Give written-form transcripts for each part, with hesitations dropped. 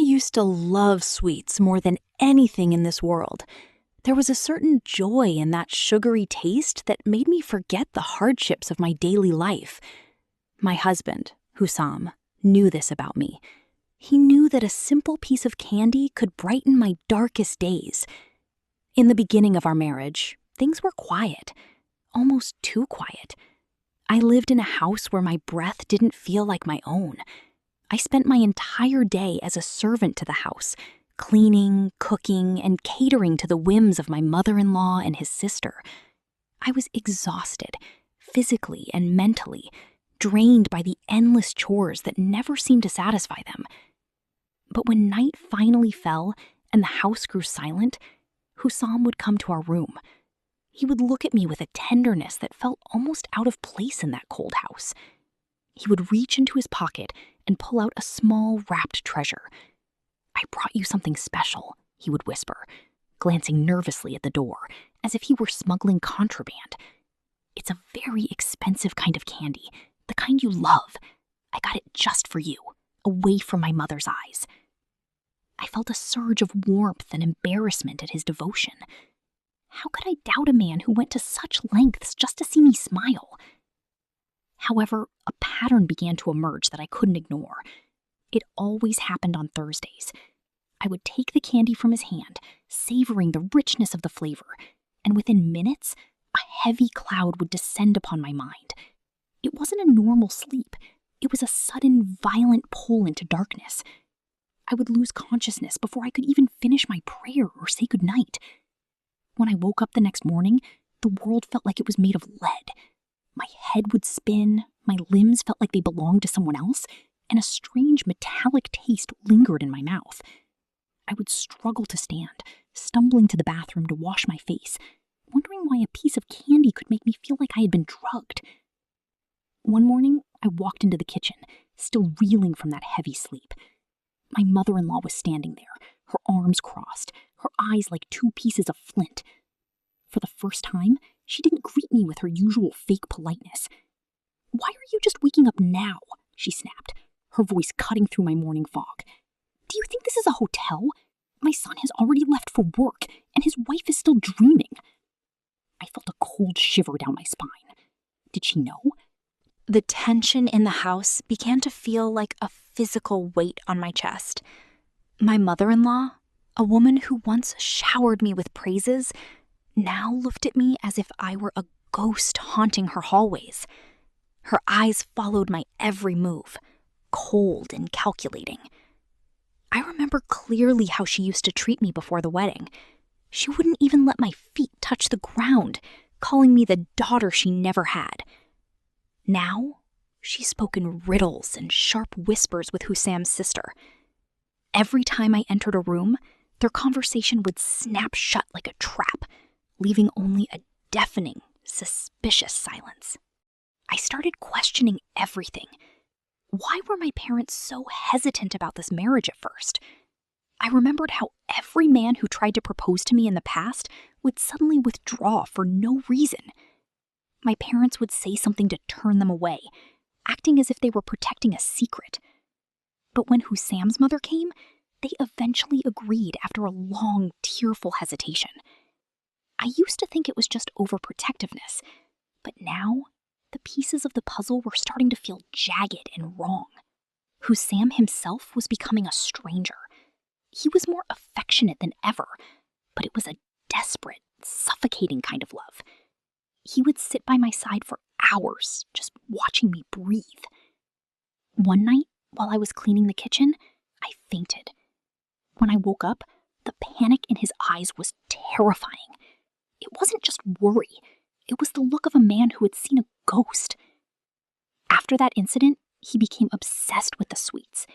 used to love sweets more than anything in this world. There was a certain joy in that sugary taste that made me forget the hardships of my daily life. My husband, Hussam, knew this about me. He knew that a simple piece of candy could brighten my darkest days. In the beginning of our marriage, things were quiet, almost too quiet. I lived in a house where my breath didn't feel like my own. I spent my entire day as a servant to the house, cleaning, cooking, and catering to the whims of my mother-in-law and his sister. I was exhausted, physically and mentally, drained by the endless chores that never seemed to satisfy them. But when night finally fell and the house grew silent, Hussam would come to our room. He would look at me with a tenderness that felt almost out of place in that cold house. He would reach into his pocket and pull out a small wrapped treasure. "I brought you something special," he would whisper, glancing nervously at the door, as if he were smuggling contraband. "It's a very expensive kind of candy, the kind you love. I got it just for you, away from my mother's eyes." I felt a surge of warmth and embarrassment at his devotion. How could I doubt a man who went to such lengths just to see me smile? However, a pattern began to emerge that I couldn't ignore. It always happened on Thursdays. I would take the candy from his hand, savoring the richness of the flavor, and within minutes, a heavy cloud would descend upon my mind. It wasn't a normal sleep. It was a sudden, violent pull into darkness. I would lose consciousness before I could even finish my prayer or say goodnight. When I woke up the next morning, the world felt like it was made of lead. My head would spin, my limbs felt like they belonged to someone else, and a strange metallic taste lingered in my mouth. I would struggle to stand, stumbling to the bathroom to wash my face, wondering why a piece of candy could make me feel like I had been drugged. One morning, I walked into the kitchen, still reeling from that heavy sleep. My mother-in-law was standing there, her arms crossed, her eyes like two pieces of flint. For the first time, she didn't greet me with her usual fake politeness. "Why are you just waking up now?" she snapped, her voice cutting through my morning fog. "Do you think this is a hotel? My son has already left for work, and his wife is still dreaming." I felt a cold shiver down my spine. Did she know? The tension in the house began to feel like a physical weight on my chest. My mother-in-law, a woman who once showered me with praises, now looked at me as if I were a ghost haunting her hallways. Her eyes followed my every move, cold and calculating. I remember clearly how she used to treat me before the wedding. She wouldn't even let my feet touch the ground, calling me the daughter she never had. Now, she spoke in riddles and sharp whispers with Hussam's sister. Every time I entered a room, their conversation would snap shut like a trap, leaving only a deafening, suspicious silence. I started questioning everything. Why were my parents so hesitant about this marriage at first? I remembered how every man who tried to propose to me in the past would suddenly withdraw for no reason. My parents would say something to turn them away, acting as if they were protecting a secret. But when Hussam's mother came, they eventually agreed after a long, tearful hesitation. I used to think it was just overprotectiveness, but now the pieces of the puzzle were starting to feel jagged and wrong. Hussam himself was becoming a stranger. He was more affectionate than ever, but it was a desperate, suffocating kind of love. He would sit by my side for hours, just watching me breathe. One night, while I was cleaning the kitchen, I fainted. When I woke up, the panic in his eyes was terrifying. It wasn't just worry. It was the look of a man who had seen a ghost. After that incident, he became obsessed with the sweets.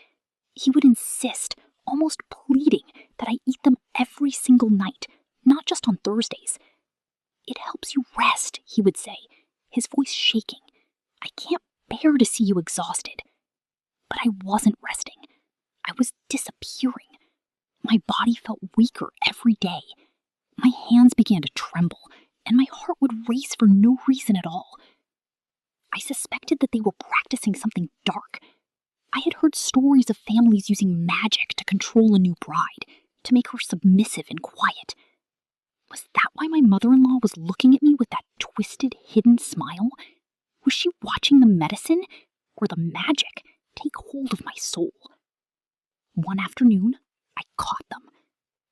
He would insist, almost pleading, that I eat them every single night, not just on Thursdays. "It helps you rest," he would say, his voice shaking. "I can't bear to see you exhausted." But I wasn't resting. I was disappearing. My body felt weaker every day. My hands began to tremble, and my heart would race for no reason at all. I suspected that they were practicing something dark. I had heard stories of families using magic to control a new bride, to make her submissive and quiet. Was that why my mother-in-law was looking at me with that twisted, hidden smile? Was she watching the medicine or the magic take hold of my soul? One afternoon, I caught them.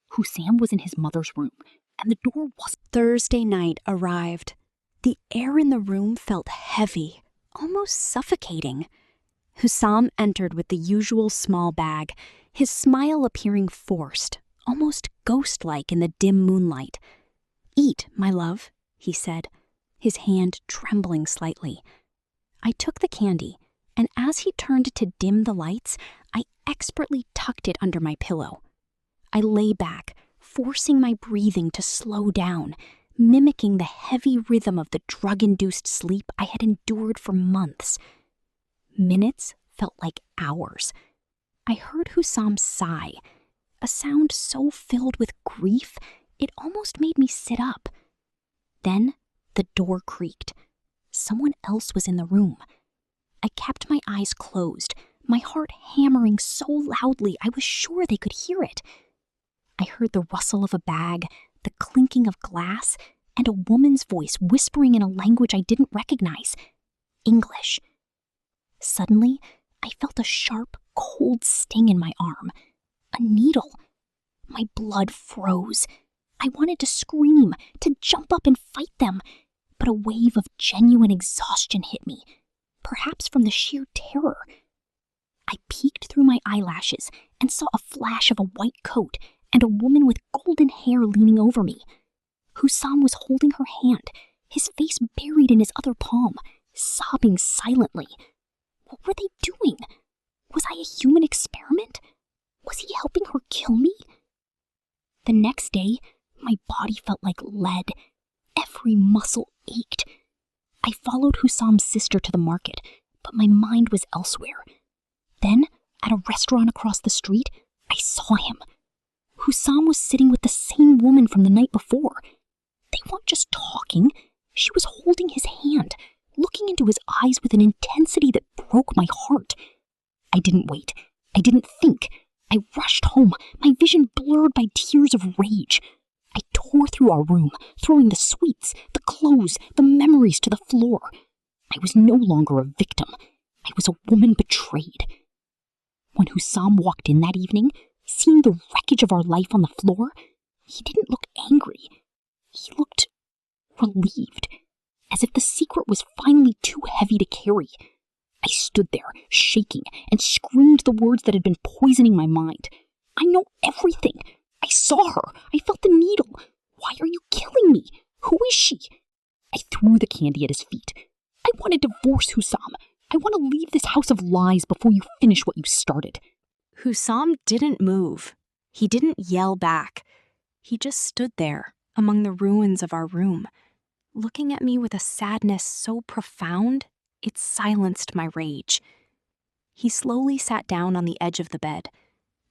Hussam was in his mother's room, and the door was... Thursday night arrived. The air in the room felt heavy, almost suffocating. Hussam entered with the usual small bag, his smile appearing forced, almost ghost-like in the dim moonlight. "Eat, my love," he said, his hand trembling slightly. I took the candy, and as he turned to dim the lights, I expertly tucked it under my pillow. I lay back, forcing my breathing to slow down, mimicking the heavy rhythm of the drug-induced sleep I had endured for months. Minutes felt like hours. I heard Hussam sigh, a sound so filled with grief it almost made me sit up. Then the door creaked. Someone else was in the room. I kept my eyes closed, my heart hammering so loudly I was sure they could hear it. I heard the rustle of a bag, the clinking of glass, and a woman's voice whispering in a language I didn't recognize. English. Suddenly, I felt a sharp, cold sting in my arm. A needle. My blood froze. I wanted to scream, to jump up and fight them, but a wave of genuine exhaustion hit me, perhaps from the sheer terror. I peeked through my eyelashes and saw a flash of a white coat and a woman with golden hair leaning over me. Hussam was holding her hand, his face buried in his other palm, sobbing silently. What were they doing? Was I a human experiment? Was he helping her kill me? The next day, my body felt like lead. Every muscle ached. I followed Hussam's sister to the market, but my mind was elsewhere. Then, at a restaurant across the street, I saw him. Hussam was sitting with the same woman from the night before. They weren't just talking. She was holding his hand, looking into his eyes with an intensity that broke my heart. I didn't wait. I didn't think. I rushed home, my vision blurred by tears of rage. I tore through our room, throwing the sweets, the clothes, the memories to the floor. I was no longer a victim. I was a woman betrayed. When Hussam walked in that evening, seeing the wreckage of our life on the floor, he didn't look angry. He looked relieved, as if the secret was finally too heavy to carry. I stood there, shaking, and screamed the words that had been poisoning my mind. I know everything. I saw her. I felt the needle. Why are you killing me? Who is she? I threw the candy at his feet. I want to divorce Hussam. I want to leave this house of lies before you finish what you started. Hussam didn't move. He didn't yell back. He just stood there among the ruins of our room, looking at me with a sadness so profound it silenced my rage. He slowly sat down on the edge of the bed,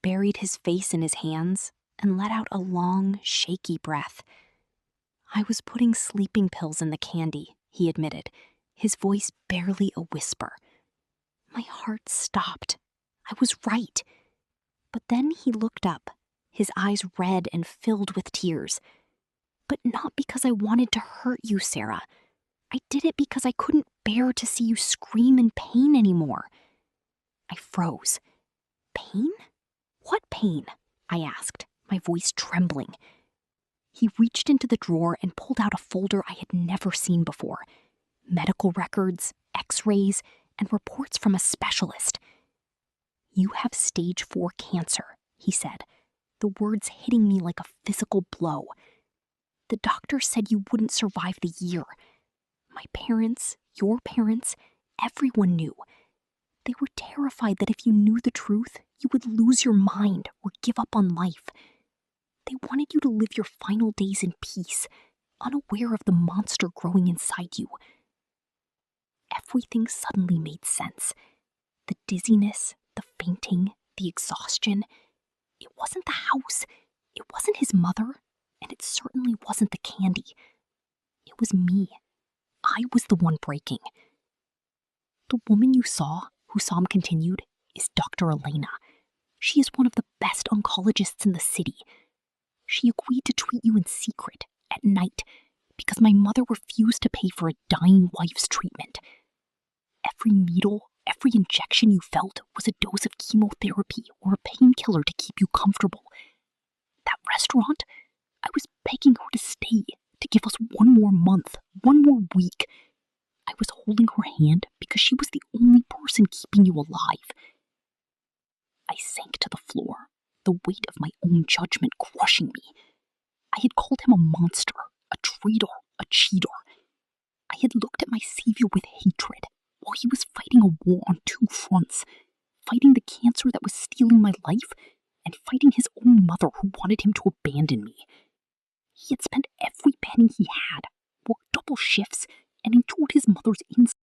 buried his face in his hands, and let out a long, shaky breath. "I was putting sleeping pills in the candy," he admitted, his voice barely a whisper. My heart stopped. I was right. But then he looked up, his eyes red and filled with tears. "But not because I wanted to hurt you, Sarah. I did it because I couldn't bear to see you scream in pain anymore." I froze. "Pain? What pain?" I asked, my voice trembling. He reached into the drawer and pulled out a folder I had never seen before. Medical records, x-rays, and reports from a specialist. "You have stage 4 cancer," he said, the words hitting me like a physical blow. "The doctor said you wouldn't survive the year. My parents, your parents, everyone knew. They were terrified that if you knew the truth, you would lose your mind or give up on life. They wanted you to live your final days in peace, unaware of the monster growing inside you." Everything suddenly made sense. The dizziness, the fainting, the exhaustion. It wasn't the house. It wasn't his mother. And it certainly wasn't the candy. It was me. I was the one breaking. "The woman you saw," Hussam continued, is Dr. Elena. She is one of the best oncologists in the city. She agreed to treat you in secret, at night, because my mother refused to pay for a dying wife's treatment. Every needle, every injection you felt was a dose of chemotherapy or a painkiller to keep you comfortable. That restaurant, I was begging her to stay, to give us one more month, one more week. I was holding her hand because she was the only person keeping you alive. I sank to the floor, the weight of my own judgment crushing me. I had called him a monster, a traitor, a cheater. I had looked at my savior with hatred, while he was fighting a war on two fronts, fighting the cancer that was stealing my life, and fighting his own mother who wanted him to abandon me. He had spent every penny he had, worked double shifts, and endured his mother's insults.